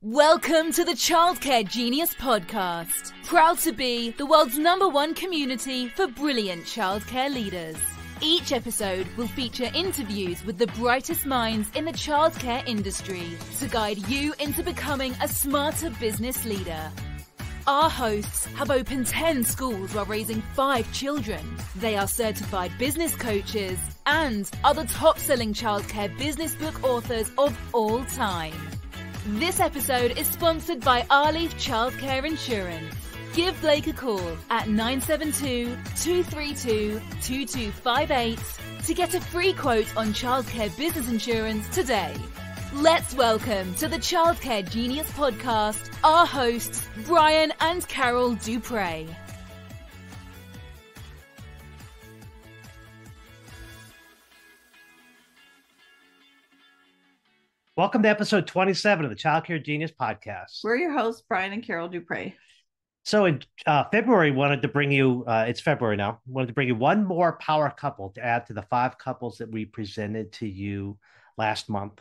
Welcome to the Childcare Genius Podcast. Proud to be the world's #1 community for brilliant childcare leaders. Each episode will feature interviews with the brightest minds in the childcare industry to guide you into becoming a smarter business leader. Our hosts have opened 10 schools while raising 5 children. They are certified business coaches and are the top-selling childcare business book authors of all time. This episode is sponsored by Arleaf Childcare Insurance. Give Blake a call at 972-232-2258 to get a free quote on childcare business insurance today. Let's welcome to the Childcare Genius Podcast our hosts, Brian and Carol Dupre. Welcome to episode 27 of the Childcare Genius Podcast. We're your hosts, Brian and Carol Dupre. So in February, wanted to bring you, it's February now, wanted to bring you one more power couple to add to the 5 couples that we presented to you last month.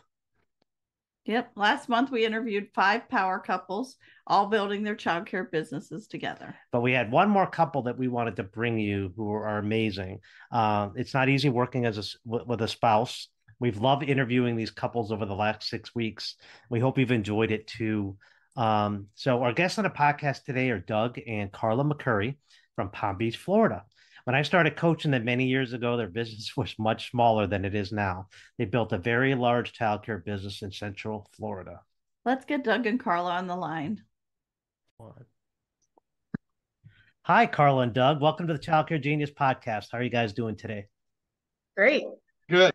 Yep. Last month, we interviewed 5 power couples, all building their childcare businesses together. But we had one more couple that we wanted to bring you who are amazing. It's not easy working with a spouse. We've loved interviewing these couples over the last 6 weeks. We hope you've enjoyed it too. So our guests on the podcast today are Doug and Karla McCurry from Palm Beach, Florida. When I started coaching them many years ago, their business was much smaller than it is now. They built a very large childcare business in Central Florida. Let's get Doug and Karla on the line. Hi, Karla and Doug. Welcome to the Childcare Genius Podcast. How are you guys doing today? Great. Good.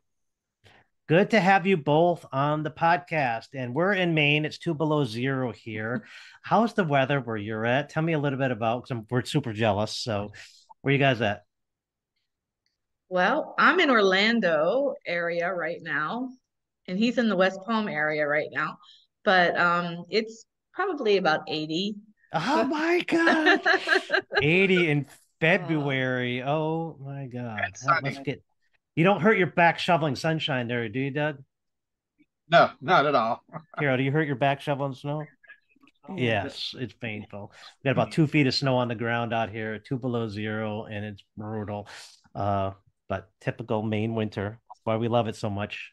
Good to have you both on the podcast. And we're in Maine. It's 2 below zero here. How's the weather where you're at? Tell me a little bit about, because we're super jealous. So where you guys at? Well, I'm in Orlando area right now, and he's in the West Palm area right now. But it's probably about 80. Oh my God. 80 in February. Oh my God. That must get... You don't hurt your back shoveling sunshine there, do you, Doug? No, not at all. Carol, do you hurt your back shoveling snow? Yes, it's painful. We got about 2 feet of snow on the ground out here, 2 below zero, and it's brutal. But typical Maine winter. That's why we love it so much.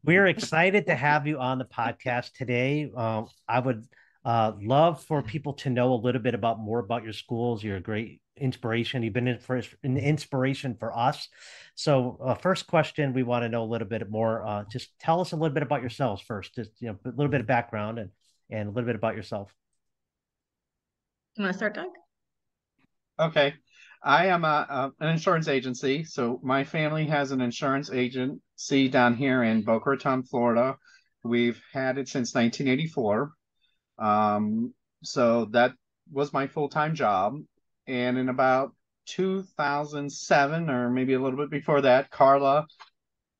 We're excited to have you on the podcast today. I would love for people to know a little bit more about your schools. You're a great inspiration. You've been an inspiration for us. So first question, we want to know a little bit more. Just tell us a little bit about yourselves first. Just a little bit of background and a little bit about yourself. You want to start, Doug? Okay. I am an insurance agency. So my family has an insurance agency down here in Boca Raton, Florida. We've had it since 1984. So that was my full-time job. And in about 2007, or maybe a little bit before that, Karla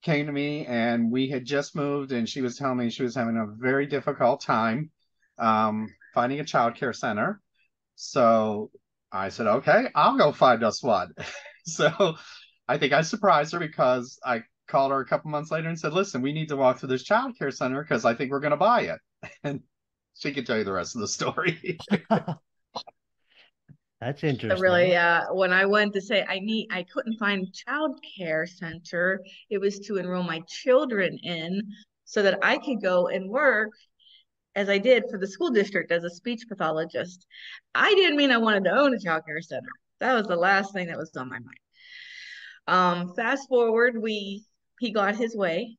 came to me, and we had just moved, and she was telling me she was having a very difficult time finding a childcare center. So I said, okay, I'll go find us one. So I think I surprised her, because I called her a couple months later and said, listen, we need to walk through this childcare center because I think we're going to buy it. And she can tell you the rest of the story. That's interesting. Really, when I went to say I couldn't find child care center, it was to enroll my children in so that I could go and work as I did for the school district as a speech pathologist. I didn't mean I wanted to own a child care center. That was the last thing that was on my mind. Fast forward, he got his way,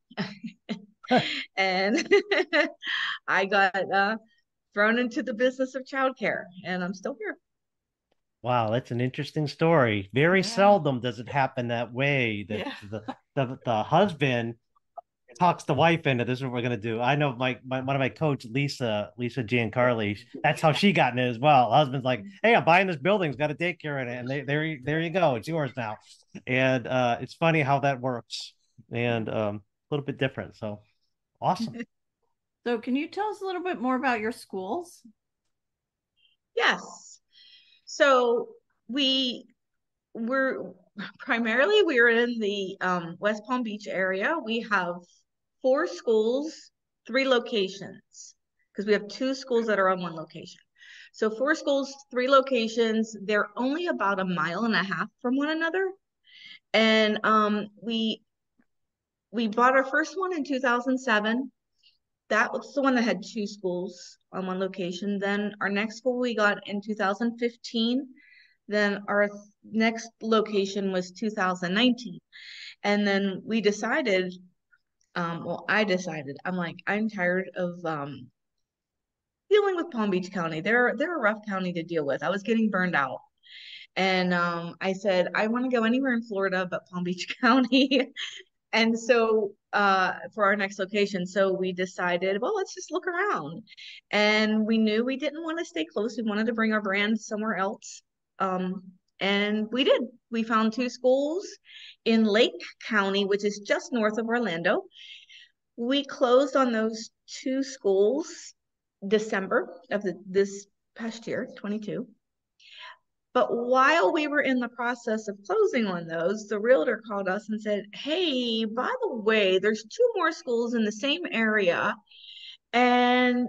and I got thrown into the business of childcare, and I'm still here. Wow, that's an interesting story. Very seldom does it happen that way. That the husband talks the wife into this is what we're gonna do. I know one of my coach, Lisa Giancarli, that's how she got in it as well. The husband's like, hey, I'm buying this building, it's got a daycare in it, and there you go, it's yours now. And it's funny how that works, and a little bit different. So awesome. So can you tell us a little bit more about your schools? Yes. So we're in the West Palm Beach area. We have 4 schools 3 locations because we have 2 schools that are on 1 location. So 4 schools, 3 locations. They're only about 1.5 miles from one another. And we bought our first one in 2007. That was the one that had 2 schools on 1 location. Then our next school we got in 2015. Then our next location was 2019. And then we decided, I decided, I'm like, I'm tired of dealing with Palm Beach County. They're a rough county to deal with. I was getting burned out. And I said, I want to go anywhere in Florida but Palm Beach County. And so for our next location, so we decided, well, let's just look around. And we knew we didn't want to stay close. We wanted to bring our brand somewhere else. And we did. We found 2 schools in Lake County, which is just north of Orlando. We closed on those 2 schools December of this past year, 22. But while we were in the process of closing on those, the realtor called us and said, hey, by the way, there's 2 more schools in the same area, and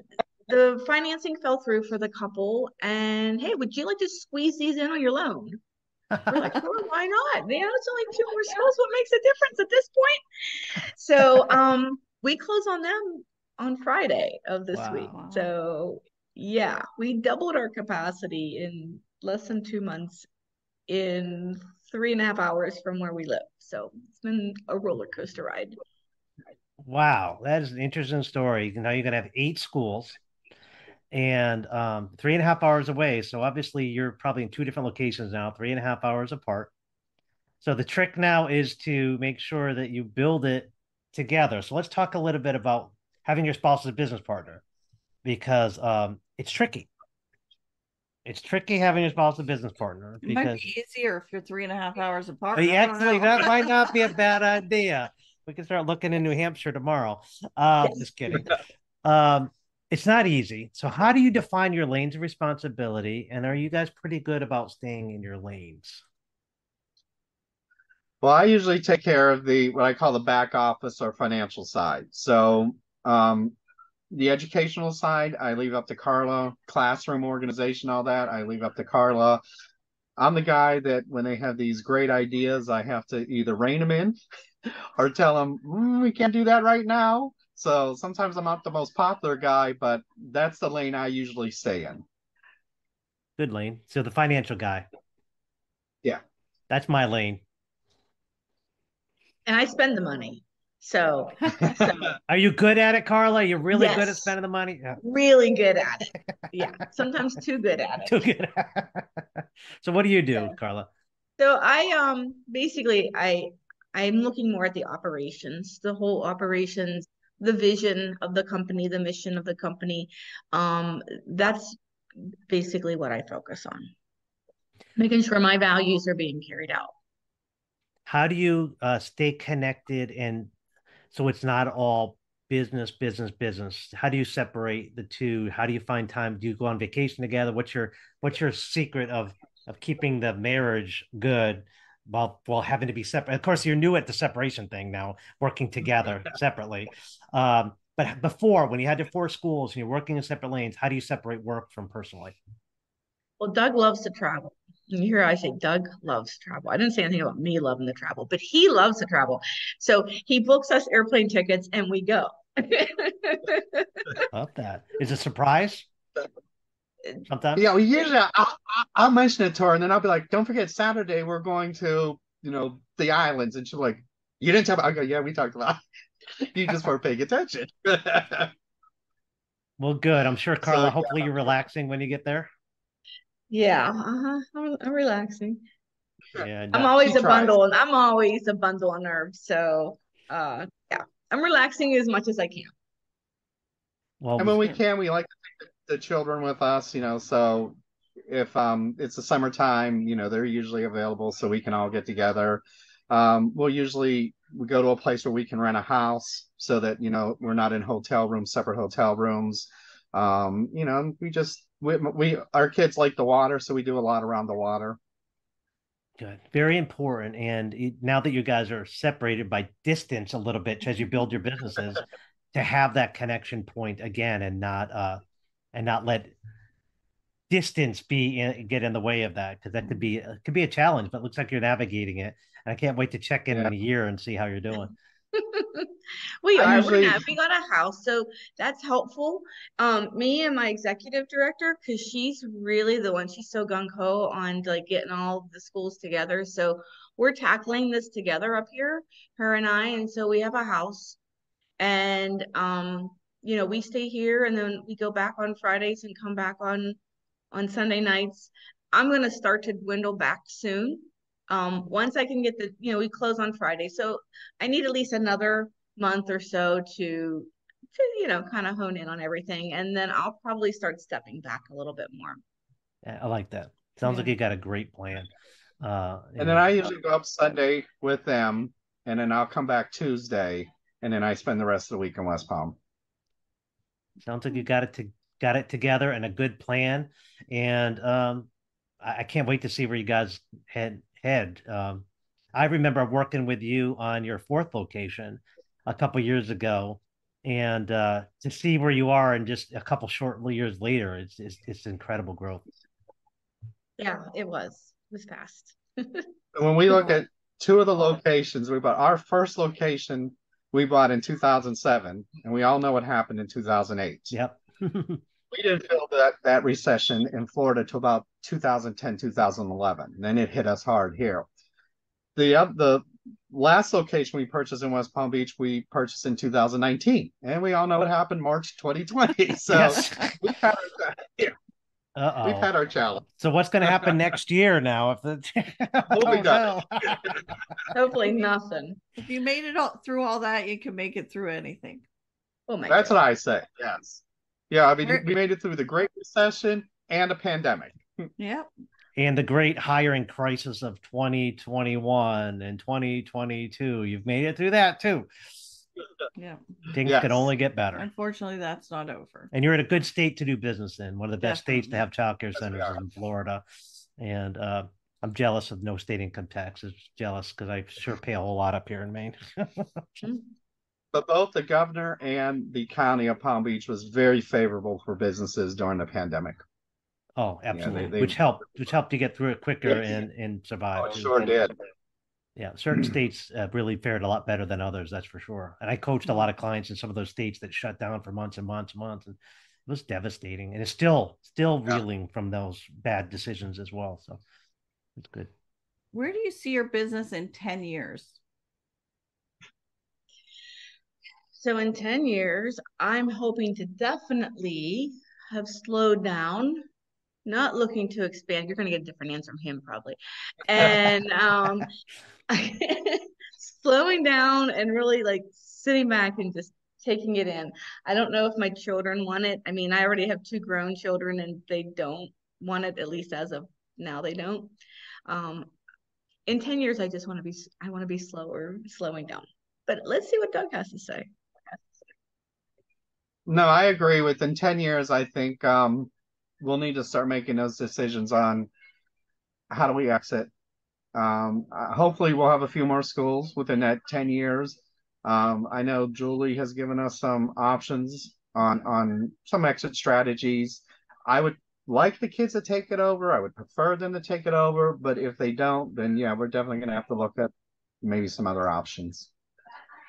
the financing fell through for the couple. And hey, would you like to squeeze these in on your loan? We're like, sure, why not? Man, it's only 2 more schools. What makes a difference at this point? So we close on them on Friday of this week. So yeah, we doubled our capacity in less than 2 months in 3.5 hours from where we live. So it's been a roller coaster ride. Wow, that is an interesting story. Now you're going to have 8 schools and 3.5 hours away. So obviously you're probably in 2 different locations now, 3.5 hours apart. So the trick now is to make sure that you build it together. So let's talk a little bit about having your spouse as a business partner, because it's tricky. It's tricky having your spouse as a business partner. It might be easier if you're 3.5 hours apart. Actually, that might not be a bad idea. We can start looking in New Hampshire tomorrow. Just kidding. It's not easy. So how do you define your lanes of responsibility? And are you guys pretty good about staying in your lanes? Well, I usually take care of what I call the back office or financial side. So the educational side, I leave up to Karla. Classroom organization, all that, I leave up to Karla. I'm the guy that when they have these great ideas, I have to either rein them in or tell them, we can't do that right now. So sometimes I'm not the most popular guy, but that's the lane I usually stay in. Good lane. So the financial guy. Yeah. That's my lane. And I spend the money. So are you good at it, Karla? You're really yes, good at spending the money? Yeah. Really good at it. Yeah. Sometimes too good at it. Too good. So what do you do, Karla? So I basically I'm looking more at the operations, the whole operations, the vision of the company, the mission of the company. That's basically what I focus on. Making sure my values are being carried out. How do you stay connected, and so it's not all business? How do you separate the two? How do you find time? Do you go on vacation together? What's your secret of keeping the marriage good while having to be separate? Of course, you're new at the separation thing now, working together separately. But before, when you had your 4 schools and you're working in separate lanes, how do you separate work from personal life? Well, Doug loves to travel. You hear I say Doug loves travel. I didn't say anything about me loving to travel, but he loves to travel. So he books us airplane tickets and we go. Love that. Is it a surprise? Sometimes. Yeah, well, usually I'll mention it to her and then I'll be like, don't forget Saturday we're going to, the islands. And she's like, you didn't tell me. I go, yeah, we talked about it. You just weren't paying attention. Well, good. I'm sure, Karla, hopefully you're relaxing when you get there. Yeah, I'm relaxing. Yeah, I'm always a bundle, and I'm always a bundle of nerves. So, yeah, I'm relaxing as much as I can. Well, and when we can, we like to take the children with us. So if it's the summertime, they're usually available, so we can all get together. We go to a place where we can rent a house, so that we're not in separate hotel rooms. Our kids like the water, so we do a lot around the water. Good. Very important. And now that you guys are separated by distance a little bit as you build your businesses, to have that connection point again, and not let distance get in the way of that, because that could be a challenge. But it looks like you're navigating it, and I can't wait to check in Yeah. a year and see how you're doing. We I are. usually- We got a house, so that's helpful. Me and my executive director, because she's really the one. She's so gung ho on like getting all the schools together. So we're tackling this together up here, her and I. And so we have a house, and we stay here, and then we go back on Fridays and come back on Sunday nights. I'm gonna start to dwindle back soon. Once I can get we close on Friday, so I need at least another month or so to kind of hone in on everything, and then I'll probably start stepping back a little bit more. I like that. Sounds like you got a great plan. And then I usually go up Sunday with them, and then I'll come back Tuesday, and then I spend the rest of the week in West Palm. Sounds like you got it together, and a good plan. And I can't wait to see where you guys head. I remember working with you on your 4th location a couple years ago, and to see where you are in just a couple short years later, it's incredible growth. Yeah, it was fast. When we look at 2 of the locations, we bought our first location we bought in 2007, and we all know what happened in 2008. Yep. We didn't feel that recession in Florida till about 2010, 2011. Then it hit us hard here. The last location we purchased in West Palm Beach, we purchased in 2019, and we all know what happened March 2020. So Yes. we've had our challenge. So what's going to happen next year now? We'll be done. Hopefully nothing. If you made it through all that, you can make it through anything. Oh my That's God. what I say. Yes. Yeah, I mean, we made it through the Great Recession and a pandemic. Yep. And the great hiring crisis of 2021 and 2022. You've made it through that too. Yeah. Things Yes. can only get better. Unfortunately, that's not over. And you're in a good state to do business in. One of the best states to have childcare Yes, centers is in Florida. And I'm jealous of no state income taxes. Jealous because I sure pay a whole lot up here in Maine. But both the governor and the county of Palm Beach was very favorable for businesses during the pandemic. Oh, absolutely. they- which helped you get through it quicker and survive. Oh, it sure did. Yeah, certain states really fared a lot better than others, that's for sure. And I coached a lot of clients in some of those states that shut down for months and months and months, and it was devastating. And it's still reeling from those bad decisions as well. So it's good. Where do you see your business in 10 years? So in 10 years, I'm hoping to definitely have slowed down, not looking to expand. You're going to get a different answer from him probably. And slowing down and really like sitting back and just taking it in. I don't know if my children want it. I mean, I already have 2 grown children and they don't want it, at least as of now, they don't. In 10 years, I want to be slowing down. But let's see what Doug has to say. No, I agree. Within 10 years, I think we'll need to start making those decisions on how do we exit. Hopefully, we'll have a few more schools within that 10 years. I know Julie has given us some options on some exit strategies. I would like the kids to take it over. I would prefer them to take it over. But if they don't, then yeah, we're definitely going to have to look at maybe some other options.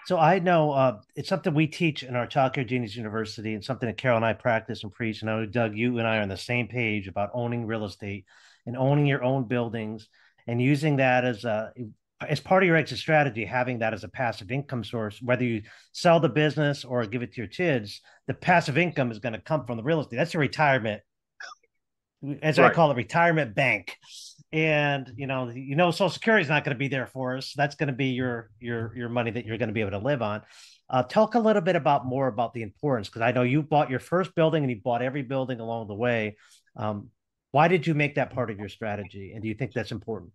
So I know it's something we teach in our Child Care Genius University, and something that Carol and I practice and preach. And I know, Doug, you and I are on the same page about owning real estate and owning your own buildings, and using that as part of your exit strategy, having that as a passive income source. Whether you sell the business or give it to your kids, the passive income is going to come from the real estate. That's your retirement, as I call it, retirement bank. And Social Security is not going to be there for us. That's going to be your money that you're going to be able to live on. Talk a little bit more about the importance, because I know you bought your first building and you bought every building along the way. Why did you make that part of your strategy, and do you think that's important?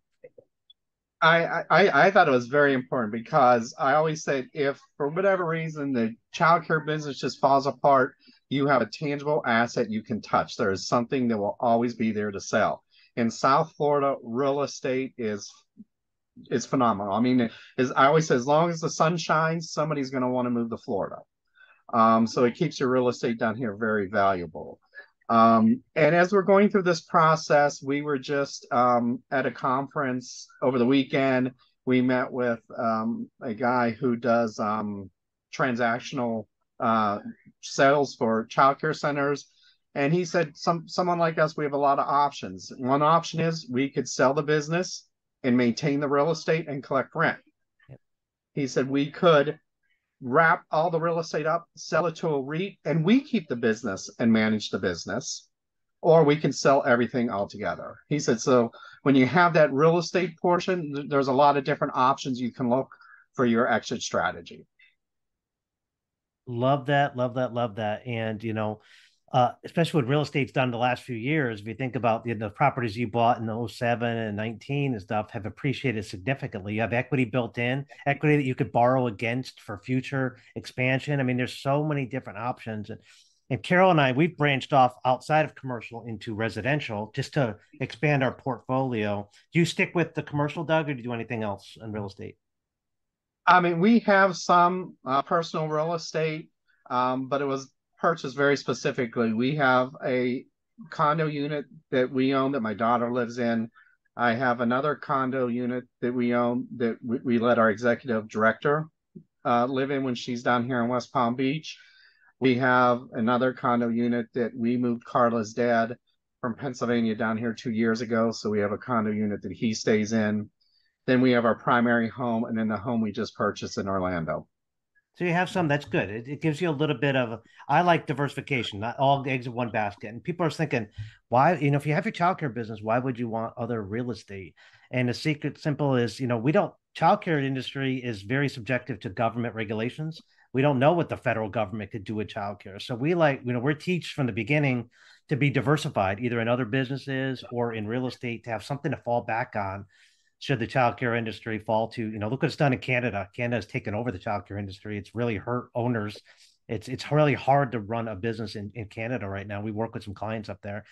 I thought it was very important, because I always said, if for whatever reason the childcare business just falls apart, you have a tangible asset you can touch. There is something that will always be there to sell. In South Florida, real estate is phenomenal. I mean, I always say, as long as the sun shines, somebody's going to want to move to Florida. So it keeps your real estate down here very valuable. And as we're going through this process, we were just at a conference over the weekend. We met with a guy who does transactional sales for childcare centers. And he said, someone like us, we have a lot of options. One option is we could sell the business and maintain the real estate and collect rent. Yep. He said we could wrap all the real estate up, sell it to a REIT, and we keep the business and manage the business, or we can sell everything altogether. He said, so when you have that real estate portion, there's a lot of different options you can look for your exit strategy. Love that, love that, love that. And, especially what real estate's done the last few years, if you think about the properties you bought in the 07 and 19 and stuff have appreciated significantly. You have equity built in, equity that you could borrow against for future expansion. I mean, there's so many different options. And Carol and I, we've branched off outside of commercial into residential just to expand our portfolio. Do you stick with the commercial, Doug, or do you do anything else in real estate? I mean, we have some personal real estate, but it was purchased very specifically. We have a condo unit that we own that my daughter lives in. I have another condo unit that we own that we let our executive director live in when she's down here in West Palm Beach. We have another condo unit that we moved Karla's dad from Pennsylvania down here 2 years ago. So we have a condo unit that he stays in. Then we have our primary home, and then the home we just purchased in Orlando. So you have some, that's good. It gives you a little bit of, I like diversification, not all eggs in one basket. And people are thinking, why, if you have your childcare business, why would you want other real estate? And the secret simple is, childcare industry is very subjective to government regulations. We don't know what the federal government could do with childcare. So we're teach from the beginning to be diversified, either in other businesses or in real estate, to have something to fall back on should the childcare industry fall to, look what it's done in Canada. Canada has taken over the childcare industry. It's really hurt owners. It's really hard to run a business in Canada right now. We work with some clients up there.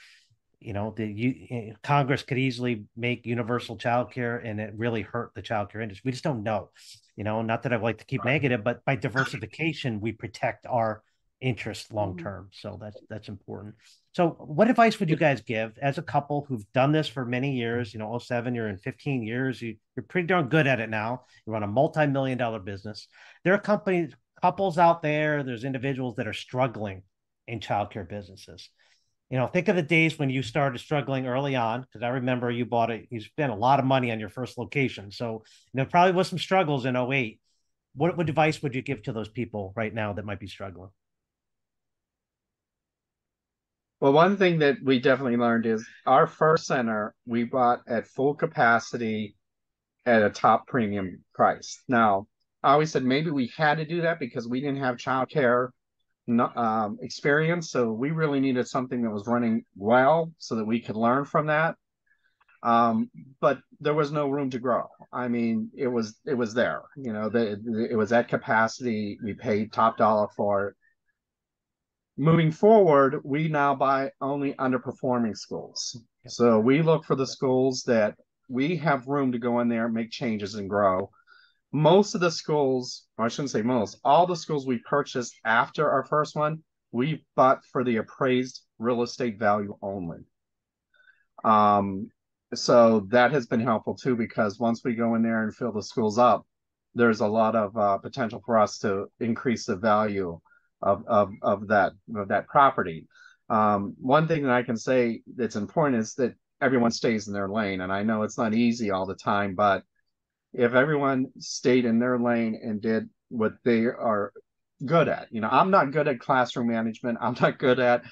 Congress could easily make universal childcare, and it really hurt the childcare industry. We just don't know. Not that I like to keep negative, but by diversification, we protect our interest long term. So that's important. So what advice would you guys give as a couple who've done this for many years? 07, you're in 15 years. You're pretty darn good at it now. You run a multi-million-dollar business. There are couples out there, there's individuals that are struggling in childcare businesses. Think of the days when you started struggling early on, because I remember you spent a lot of money on your first location. So, probably was some struggles in 08. What advice would you give to those people right now that might be struggling? Well, one thing that we definitely learned is our first center we bought at full capacity at a top premium price. Now, I always said maybe we had to do that because we didn't have childcare experience. So we really needed something that was running well so that we could learn from that. But there was no room to grow. I mean, it was there. It was at capacity. We paid top dollar for it. Moving forward, we now buy only underperforming schools. So we look for the schools that we have room to go in there, make changes, and grow. Most of the schools, or I shouldn't say most, all the schools we purchased after our first one, we bought for the appraised real estate value only. So that has been helpful too, because once we go in there and fill the schools up, there's a lot of potential for us to increase the value of that property. One thing that I can say that's important is that everyone stays in their lane. And I know it's not easy all the time, but if everyone stayed in their lane and did what they are good at, I'm not good at classroom management. I'm not good at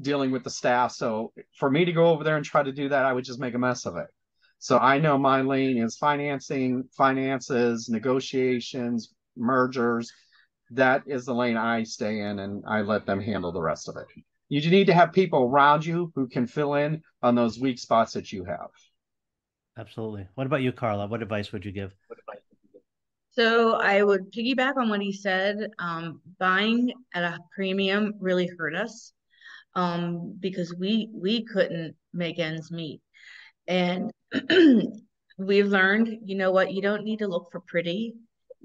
dealing with the staff. So for me to go over there and try to do that, I would just make a mess of it. So I know my lane is finances, negotiations, mergers. That is the lane I stay in, and I let them handle the rest of it. You need to have people around you who can fill in on those weak spots that you have. Absolutely. What about you, Karla? What advice would you give? So I would piggyback on what he said. Buying at a premium really hurt us because we couldn't make ends meet. And we've learned, you know what, you don't need to look for pretty.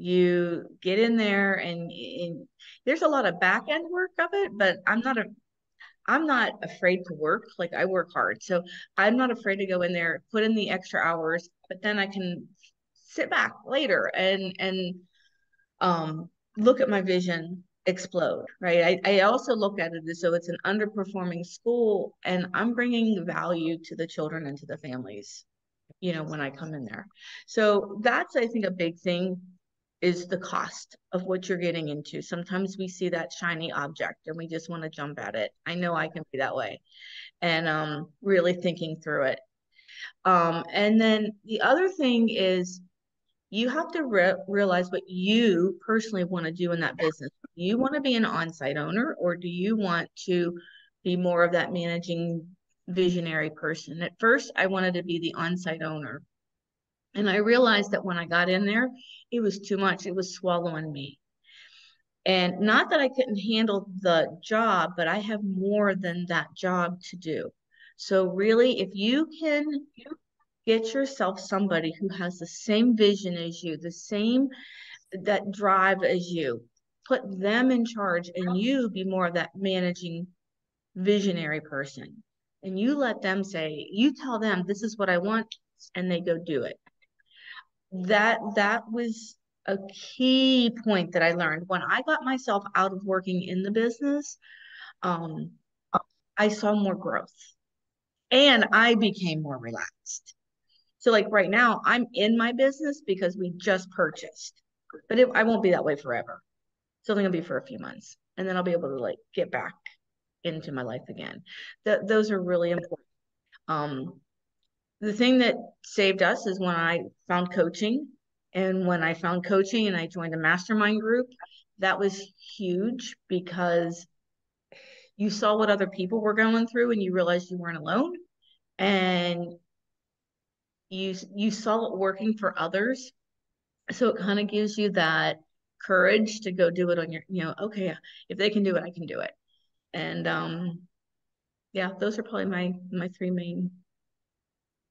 You get in there and there's a lot of back end work of it, but I'm not afraid to work. Like I work hard. So I'm not afraid to go in there, put in the extra hours, but then I can sit back later and um look at my vision explode, right? I also look at it as though it's an underperforming school and I'm bringing value to the children and to the families, when I come in there. So that's, I think, a big thing is the cost of what you're getting into. Sometimes we see that shiny object and we just want to jump at it. I know I can be that way. And really thinking through it. And then the other thing is you have to realize what you personally want to do in that business. Do you want to be an on-site owner, or do you want to be more of that managing visionary person? At first, I wanted to be the on-site owner. And I realized that when I got in there, it was too much. It was swallowing me. And not that I couldn't handle the job, but I have more than that job to do. So really, if you can get yourself somebody who has the same vision as you, the same that drive as you, put them in charge and you be more of that managing visionary person. And you let them say, you tell them this is what I want, and they go do it. That was a key point that I learned when I got myself out of working in the business. I saw more growth and I became more relaxed. So like right now I'm in my business because we just purchased, but I won't be that way forever. It's only gonna be for a few months and then I'll be able to like get back into my life again. Those are really important. The thing that saved us is when I found coaching. And when I found coaching and I joined a mastermind group, that was huge because you saw what other people were going through and you realized you weren't alone. And you saw it working for others. So it kind of gives you that courage to go do it on your, okay, if they can do it, I can do it. And yeah, those are probably my three main.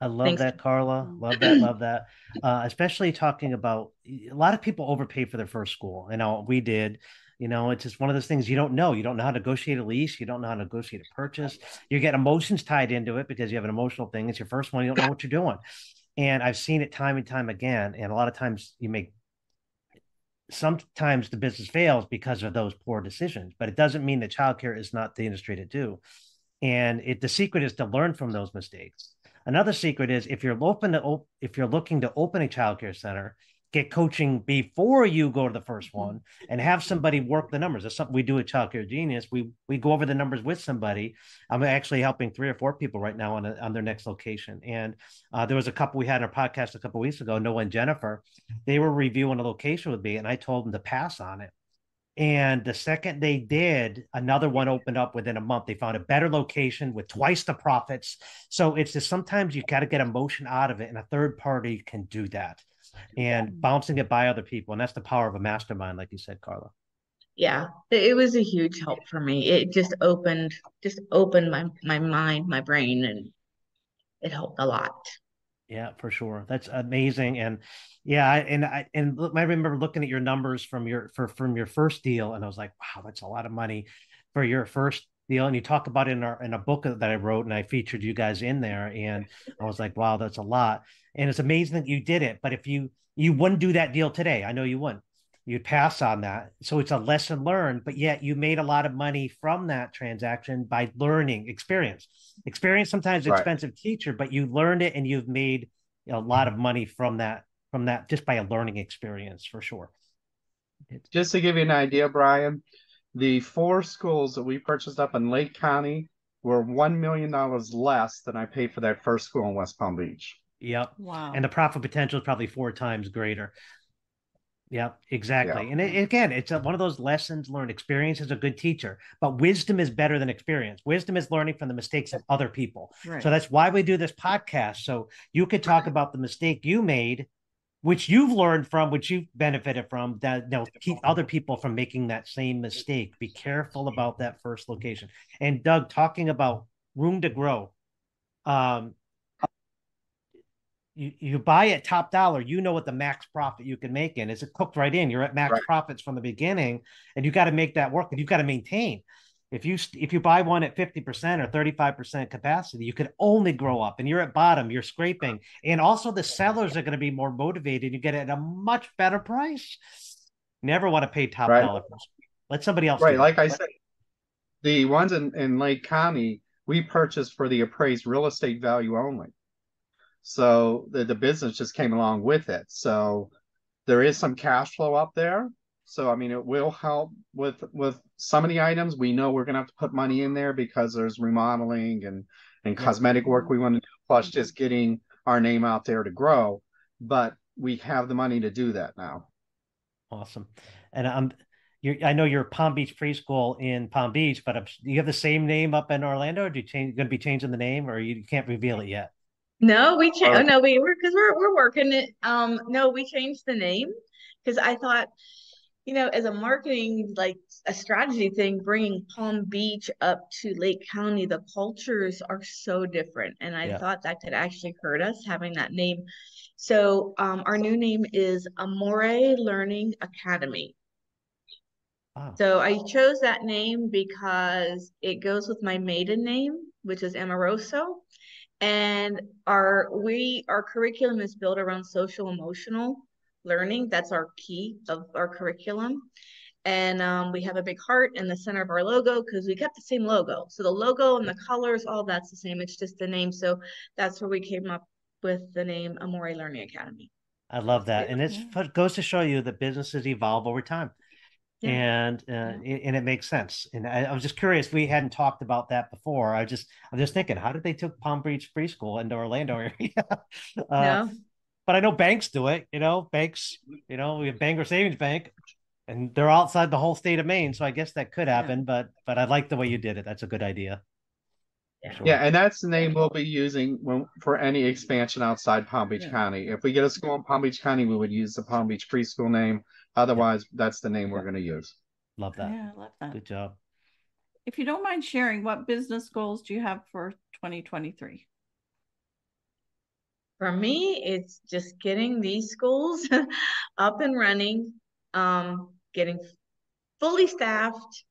I love Thanks. that, Karla. Love that. Love that. Especially talking about a lot of people overpay for their first school. We did. It's just one of those things you don't know. You don't know how to negotiate a lease. You don't know how to negotiate a purchase. You get emotions tied into it because you have an emotional thing. It's your first one. You don't know what you're doing. And I've seen it time and time again. And a lot of times sometimes the business fails because of those poor decisions, but it doesn't mean that childcare is not the industry to do. And the secret is to learn from those mistakes. Another secret is if you're looking to open a childcare center, get coaching before you go to the first one and have somebody work the numbers. That's something we do at Childcare Genius. We go over the numbers with somebody. I'm actually helping 3 or 4 people right now on their next location. And there was a couple we had in our podcast a couple of weeks ago, Noah and Jennifer. They were reviewing a location with me, and I told them to pass on it. And the second they did, another one opened up within a month. They found a better location with twice the profits. So it's just sometimes you got to get emotion out of it, and a third party can do that. And bouncing it by other people. And that's the power of a mastermind, like you said, Karla. Yeah, it was a huge help for me. It just opened my mind, my brain, and it helped a lot. Yeah, for sure. That's amazing. And yeah, I remember looking at your numbers from your first deal, and I was like, wow, that's a lot of money for your first deal. And you talk about it in a book that I wrote, and I featured you guys in there, and I was like, wow, that's a lot. And it's amazing that you did it. But if you wouldn't do that deal today, I know you wouldn't. You'd pass on that. So it's a lesson learned, but yet you made a lot of money from that transaction by learning experience. Experience sometimes Right. expensive teacher, but you learned it and you've made a lot of money from that just by a learning experience for sure. Just to give you an idea, Brian, the 4 schools that we purchased up in Lake County were $1 million less than I paid for that first school in West Palm Beach. Yep. Wow. And the profit potential is probably 4 times greater. Yeah, exactly. Yeah. And again, it's one of those lessons learned. Experience is a good teacher, but wisdom is better than experience. Wisdom is learning from the mistakes of other people. Right. So that's why we do this podcast. So you could talk about the mistake you made, which you've learned from, which you've benefited from, that keep other people from making that same mistake. Be careful about that first location. And Doug, talking about room to grow. you buy it top dollar, you know what the max profit you can make in. Is it cooked right in? You're at max Right. profits from the beginning, and you got to make that work, and you've got to maintain. If you buy one at 50% or 35% capacity, you can only grow up, and you're at bottom, you're scraping. And also the sellers are going to be more motivated. You get it at a much better price. Never want to pay top Right. dollar. Let somebody else Right. do it. Like I said, the ones in Lake County, we purchased for the appraised real estate value only. So the business just came along with it. So there is some cash flow up there. So I mean, it will help with some of the items. We know we're gonna have to put money in there because there's remodeling and Yeah. cosmetic work we want to do, plus just getting our name out there to grow. But we have the money to do that now. Awesome. And I know you're Palm Beach Preschool in Palm Beach, but do you have the same name up in Orlando, or do you going to be changing the name, or you can't reveal it yet? No, we changed. Oh Or no, we're working it. No, we changed the name because I thought, as a marketing like a strategy thing, bringing Palm Beach up to Lake County, the cultures are so different, and I Yeah. thought that could actually hurt us having that name. So, our new name is Amore Learning Academy. Wow. So I chose that name because it goes with my maiden name, which is Amoroso. And our curriculum is built around social emotional learning. That's our key of our curriculum. And we have a big heart in the center of our logo because we kept the same logo. So the logo and the colors, all that's the same. It's just the name. So that's where we came up with the name Amore Learning Academy. I love that. And it goes to show you that businesses evolve over time. Yeah. And it makes sense. And I was just curious. We hadn't talked about that before. I'm just thinking, how did they took Palm Beach Preschool into Orlando area? No. But I know banks do it. Banks. We have Bangor Savings Bank, and they're outside the whole state of Maine. So I guess that could happen. But I like the way you did it. That's a good idea. Yeah. Sure. yeah, and that's the name we'll be using for any expansion outside Palm Beach County. If we get a school in Palm Beach County, we would use the Palm Beach Preschool name. Otherwise, that's the name we're going to use. Love that. Yeah, I love that. Good job. If you don't mind sharing, what business goals do you have for 2023? For me, it's just getting these schools up and running, getting fully staffed,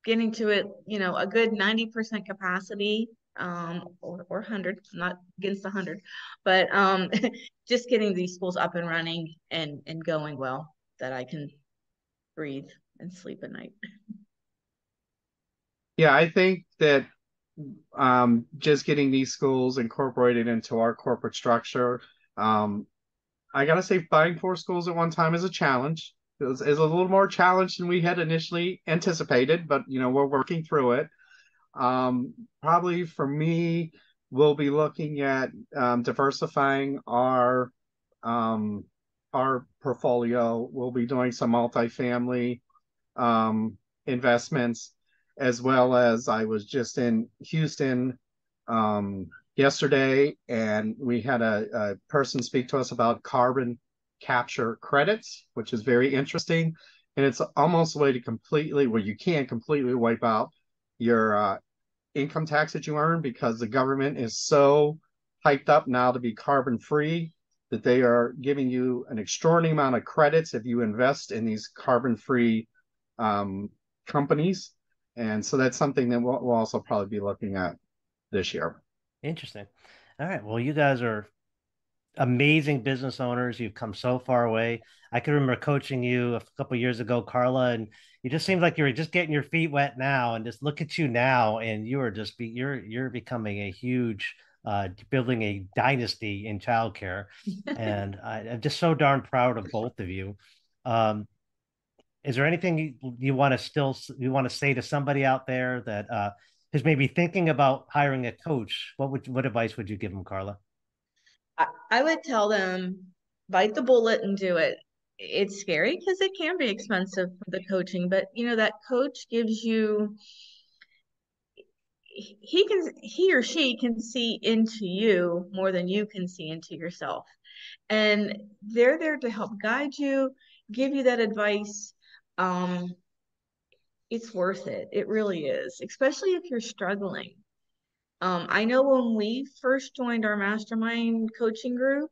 getting to it, a good 90% capacity, or 100, not against 100, but just getting these schools up and running and going well, that I can breathe and sleep at night. Yeah, I think that just getting these schools incorporated into our corporate structure. I gotta say, buying 4 schools at one time is a challenge. It's a little more challenge than we had initially anticipated, but we're working through it. Probably for me, we'll be looking at diversifying our portfolio. We'll be doing some multifamily investments, as well as I was just in Houston yesterday, and we had a person speak to us about carbon capture credits, which is very interesting. And it's almost a way to you can't completely wipe out your income tax that you earn, because the government is so hyped up now to be carbon free that they are giving you an extraordinary amount of credits if you invest in these carbon free companies. And so that's something that we'll also probably be looking at this year. Interesting. All right. Well, you guys are amazing business owners. You've come so far away. I can remember coaching you a couple of years ago, Karla, and you just seemed like you were just getting your feet wet now. And just look at you now, and you are you're becoming a huge, building a dynasty in childcare. And I'm just so darn proud of both of you. Is there anything you want to say to somebody out there that who's maybe thinking about hiring a coach? What advice would you give them, Karla? I would tell them, bite the bullet and do it. It's scary because it can be expensive for the coaching, but that coach gives you, he or she can see into you more than you can see into yourself. And they're there to help guide you, give you that advice. It's worth it. It really is, especially if you're struggling. I know when we first joined our mastermind coaching group,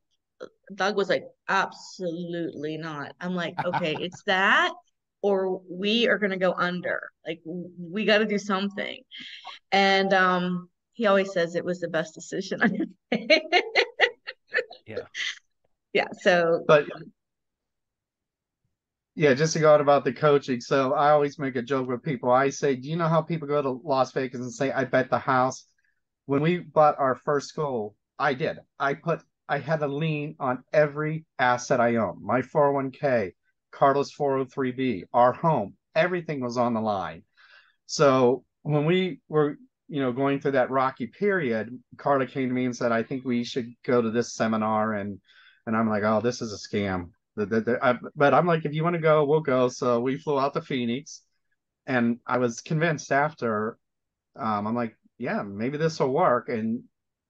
Doug was like, absolutely not. I'm like, okay, it's that, or we are gonna go under. Like we got to do something. And he always says it was the best decision I made. Yeah. Yeah. So, But yeah, just to go on about the coaching. So I always make a joke with people. I say, do you know how people go to Las Vegas and say, I bet the house? When we bought our first school, I did. I had a lien on every asset I own. My 401k, Carla's 403b, our home, everything was on the line. So when we were, going through that rocky period, Carla came to me and said, I think we should go to this seminar. And I'm like, oh, this is a scam. But I'm like, if you want to go, we'll go. So we flew out to Phoenix, and I was convinced after. I'm like, yeah, maybe this will work. And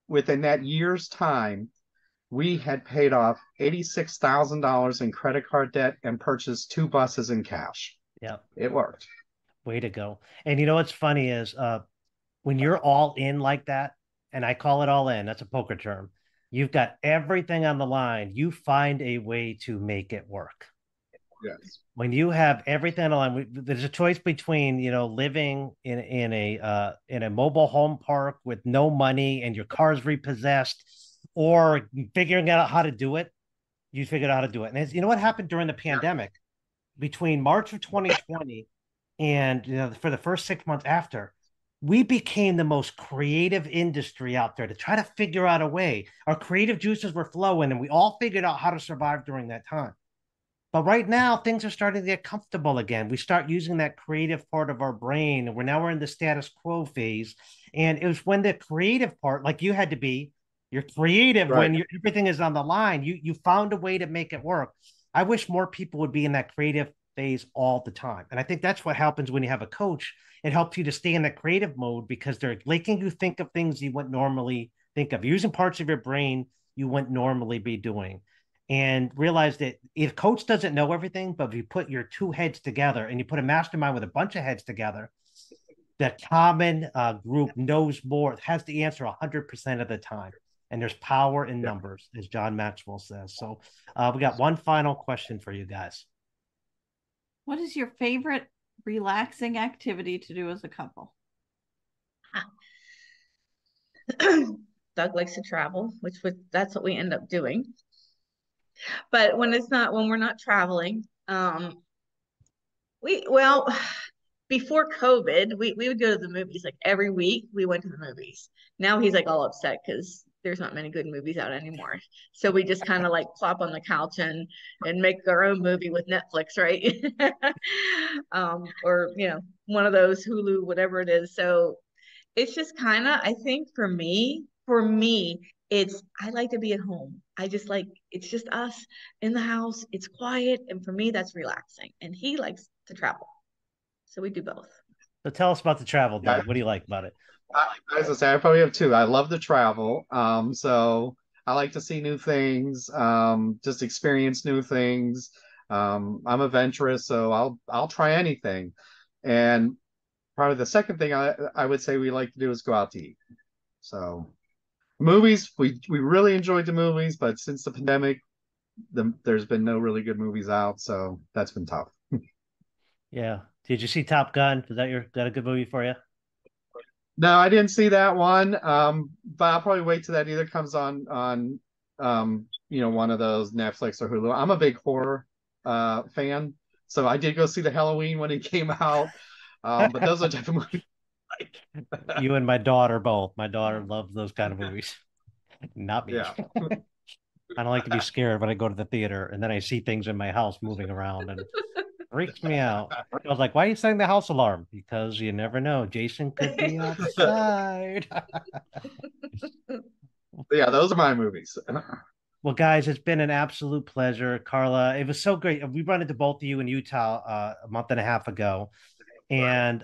within that year's time, we had paid off $86,000 in credit card debt and purchased 2 buses in cash. Yeah. It worked. Way to go. And you know what's funny is when you're all in like that, and I call it all in, that's a poker term. You've got everything on the line. You find a way to make it work. Yes. When you have everything on the line, there's a choice between living in a mobile home park with no money and your car's repossessed, or figuring out how to do it. You figured out how to do it. And you know what happened during the pandemic? Between March of 2020 and for the first 6 months after, we became the most creative industry out there to try to figure out a way. Our creative juices were flowing, and we all figured out how to survive during that time. But right now, things are starting to get comfortable again. We start using that creative part of our brain, and we're in the status quo phase. And it was when the creative part, like you had to be, you're creative Right. when everything is on the line. You found a way to make it work. I wish more people would be in that creative phase all the time. And I think that's what happens when you have a coach. It helps you to stay in that creative mode because they're making you think of things you wouldn't normally think of, using parts of your brain you wouldn't normally be doing. And realize that if coach doesn't know everything, but if you put your 2 heads together and you put a mastermind with a bunch of heads together, the common group knows more, has the answer 100% of the time. And there's power in numbers, as John Maxwell says. So we got one final question for you guys. What is your favorite relaxing activity to do as a couple? Doug likes to travel, that's what we end up doing. But when we're not traveling, before COVID, we would go to the movies like every week. We went to the movies. Now he's like all upset because there's not many good movies out anymore. So we just kind of like plop on the couch and make our own movie with Netflix, right? Or one of those Hulu, whatever it is. So it's just kind of, I think for me, I like to be at home. It's just us in the house. It's quiet. And for me, that's relaxing. And he likes to travel. So we do both. So tell us about the travel, Doug. What do you like about it? As I say, I probably have 2. I love to travel. So I like to see new things, just experience new things. I'm adventurous, so I'll try anything. And probably the second thing I would say we like to do is go out to eat. So movies, we really enjoyed the movies, but since the pandemic, there's been no really good movies out, so that's been tough. Yeah. Did you see Top Gun? Is that a good movie for you? No, I didn't see that one. But I'll probably wait till that either comes on one of those Netflix or Hulu. I'm a big horror fan, so I did go see the Halloween when it came out. But those are the type of movies You and my daughter both. My daughter loves those kind of movies. Not me. Yeah. I don't like to be scared when I go to the theater and then I see things in my house moving around and it freaks me out. I was like, why are you setting the house alarm? Because you never know. Jason could be outside. Yeah, those are my movies. Well, guys, it's been an absolute pleasure. Karla, it was so great. We run into both of you in Utah a month and a half ago. And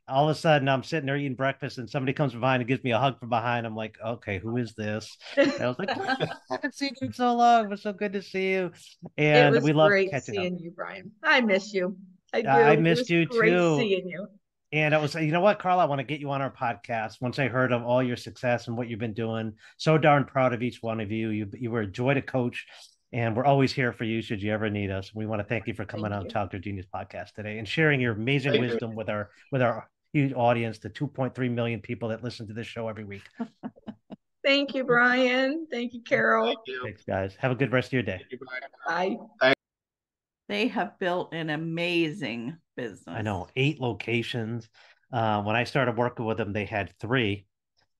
all of a sudden I'm sitting there eating breakfast and somebody comes behind and gives me a hug from behind. I'm like, okay, who is this? And I was like, I haven't seen you in so long. It was so good to see you. And it was we love great catching seeing up. you, Brian. I miss you. I do. I missed you great too. seeing you. And I was, you know what, Karla, I want to get you on our podcast. Once I heard of all your success and what you've been doing, so darn proud of each one of you. You were a joy to coach, and we're always here for you should you ever need us. We want to thank you for coming on Child Care Genius podcast today and sharing your amazing wisdom with our huge audience, the 2.3 million people that listen to this show every week. Thank you, Brian. Thank you, Carol. Thank you. Thanks, guys. Have a good rest of your day. Bye. They have built an amazing business. I know, 8 locations. When I started working with them, they had 3.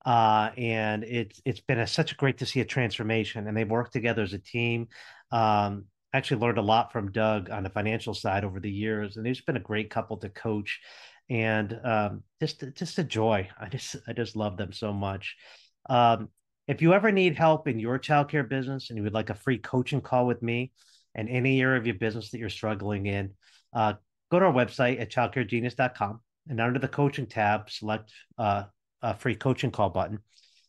And it's been such great to see a transformation, and they've worked together as a team. Actually learned a lot from Doug on the financial side over the years, and they've been a great couple to coach, and just a joy. I just love them so much. If you ever need help in your childcare business and you would like a free coaching call with me in any area of your business that you're struggling in, go to our website at childcaregenius.com, and under the coaching tab, select a free coaching call button,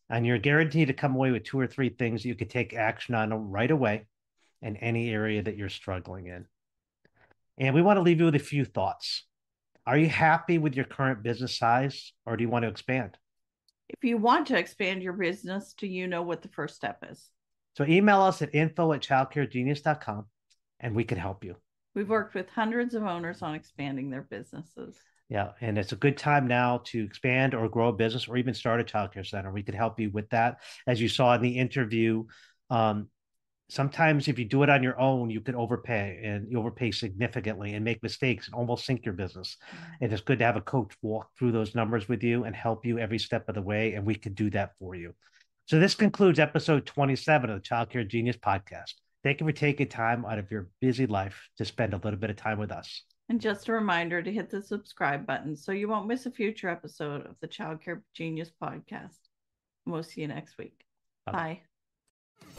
and you're guaranteed to come away with 2 or 3 things you could take action on right away in any area that you're struggling in. And we want to leave you with a few thoughts. Are you happy with your current business size, or do you want to expand? If you want to expand your business, do you know what the first step is? So email us at info@childcaregenius.com, and we can help you. We've worked with hundreds of owners on expanding their businesses. Yeah, and it's a good time now to expand or grow a business or even start a childcare center. We could help you with that. As you saw in the interview, sometimes if you do it on your own, you can overpay, and you overpay significantly and make mistakes and almost sink your business. And it's good to have a coach walk through those numbers with you and help you every step of the way, and we could do that for you. So this concludes episode 27 of the Child Care Genius podcast. Thank you for taking time out of your busy life to spend a little bit of time with us. And just a reminder to hit the subscribe button so you won't miss a future episode of the Child Care Genius podcast. We'll see you next week. Bye.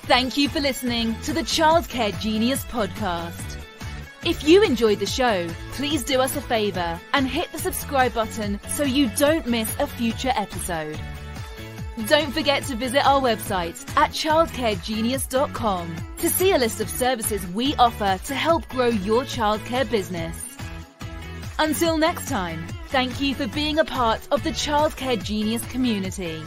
Thank you for listening to the Child Care Genius podcast. If you enjoyed the show, please do us a favor and hit the subscribe button so you don't miss a future episode. Don't forget to visit our website at childcaregenius.com to see a list of services we offer to help grow your childcare business. Until next time, thank you for being a part of the Child Care Genius community.